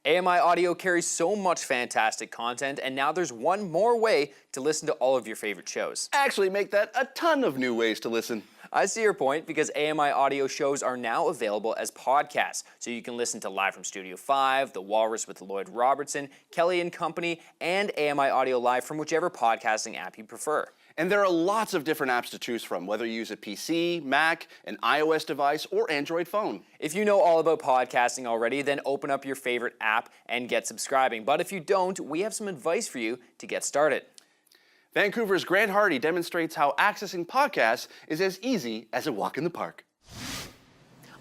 AMI Audio carries so much fantastic content, and now there's one more way to listen to all of your favorite shows. Actually make that a ton of new ways to listen. I see your point, because AMI Audio shows are now available as podcasts, so you can listen to Live from Studio 5, The Walrus with Lloyd Robertson, Kelly and Company, and AMI Audio Live from whichever podcasting app you prefer. And there are lots of different apps to choose from, whether you use a PC, Mac, an iOS device, or Android phone. If you know all about podcasting already, then open up your favorite app and get subscribing. But if you don't, we have some advice for you to get started. Vancouver's Grant Hardy demonstrates how accessing podcasts is as easy as a walk in the park.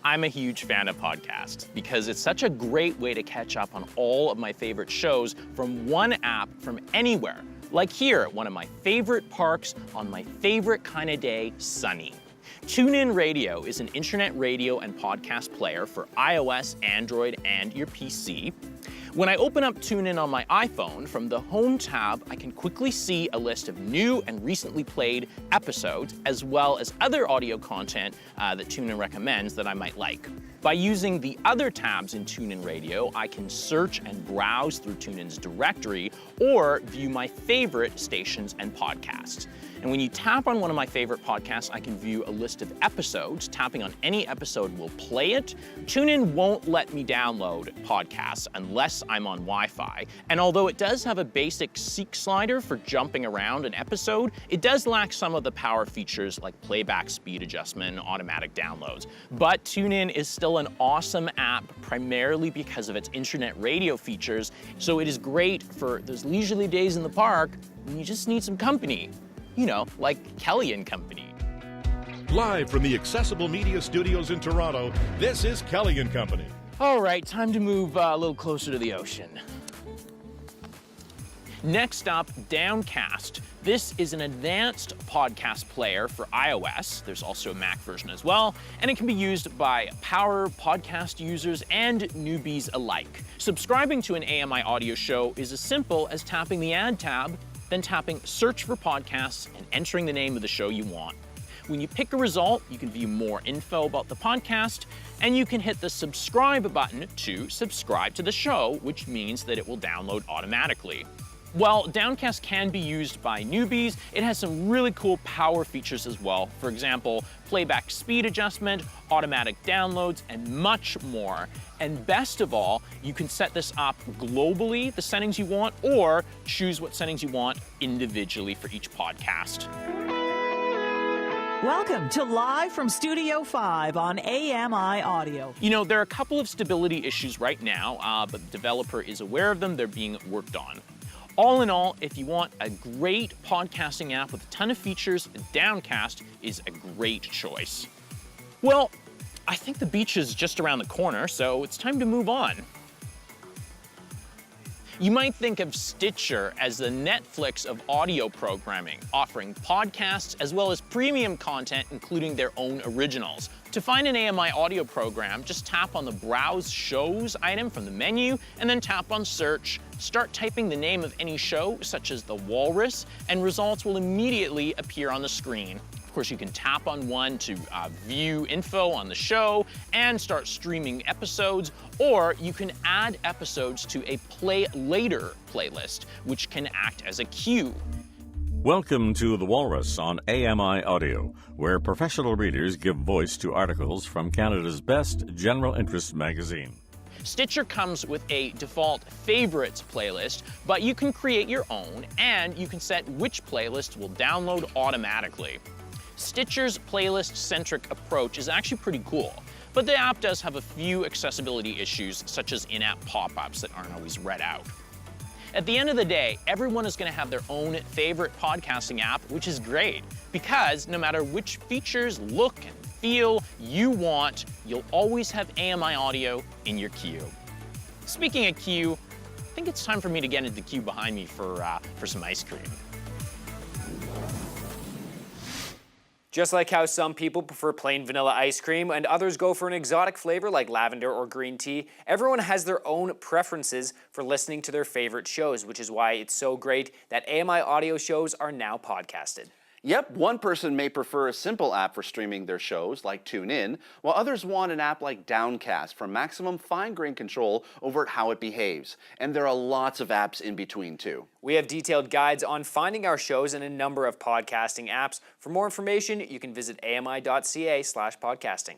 I'm a huge fan of podcasts because it's such a great way to catch up on all of my favorite shows from one app from anywhere. Like here at one of my favorite parks on my favorite kind of day, sunny. TuneIn Radio is an internet radio and podcast player for iOS, Android, and your PC. When I open up TuneIn on my iPhone, from the Home tab, I can quickly see a list of new and recently played episodes, as well as other audio content that TuneIn recommends that I might like. By using the other tabs in TuneIn Radio, I can search and browse through TuneIn's directory or view my favorite stations and podcasts. And when you tap on one of my favorite podcasts, I can view a list of episodes. Tapping on any episode will play it. TuneIn won't let me download podcasts unless I'm on Wi-Fi. And although it does have a basic seek slider for jumping around an episode, it does lack some of the power features like playback speed adjustment and automatic downloads. But TuneIn is still an awesome app, primarily because of its internet radio features. So it is great for those leisurely days in the park when you just need some company. You know, like Kelly and Company. Live from the Accessible Media Studios in Toronto, this is Kelly and Company. All right, time to move a little closer to the ocean. Next up, Downcast. This is an advanced podcast player for iOS. There's also a Mac version as well, and it can be used by power podcast users and newbies alike. Subscribing to an AMI audio show is as simple as tapping the Add tab, then tapping Search for Podcasts and entering the name of the show you want. When you pick a result, you can view more info about the podcast, and you can hit the subscribe button to subscribe to the show, which means that it will download automatically. While Downcast can be used by newbies, it has some really cool power features as well. For example, playback speed adjustment, automatic downloads, and much more. And best of all, you can set this up globally, the settings you want, or choose what settings you want individually for each podcast. Welcome to Live from Studio 5 on AMI Audio. You know, there are a couple of stability issues right now, but the developer is aware of them. They're being worked on. All in all, if you want a great podcasting app with a ton of features, Downcast is a great choice. Well, I think the beach is just around the corner, so it's time to move on. You might think of Stitcher as the Netflix of audio programming, offering podcasts as well as premium content, including their own originals. To find an AMI audio program, just tap on the Browse Shows item from the menu, and then tap on Search. Start typing the name of any show, such as The Walrus, and results will immediately appear on the screen. Of course, you can tap on one to view info on the show and start streaming episodes, or you can add episodes to a Play Later playlist, which can act as a queue. Welcome to The Walrus on AMI Audio, where professional readers give voice to articles from Canada's best general interest magazine. Stitcher comes with a default favorites playlist, but you can create your own, and you can set which playlist will download automatically. Stitcher's playlist-centric approach is actually pretty cool, but the app does have a few accessibility issues, such as in-app pop-ups that aren't always read out. At the end of the day, everyone is going to have their own favorite podcasting app, which is great, because no matter which features, look, and feel you want, you'll always have AMI audio in your queue. Speaking of queue, I think it's time for me to get into the queue behind me for some ice cream. Just like how some people prefer plain vanilla ice cream and others go for an exotic flavor like lavender or green tea, everyone has their own preferences for listening to their favorite shows, which is why it's so great that AMI audio shows are now podcasted. Yep, one person may prefer a simple app for streaming their shows, like TuneIn, while others want an app like Downcast for maximum fine-grained control over how it behaves. And there are lots of apps in between, too. We have detailed guides on finding our shows in a number of podcasting apps. For more information, you can visit ami.ca/podcasting.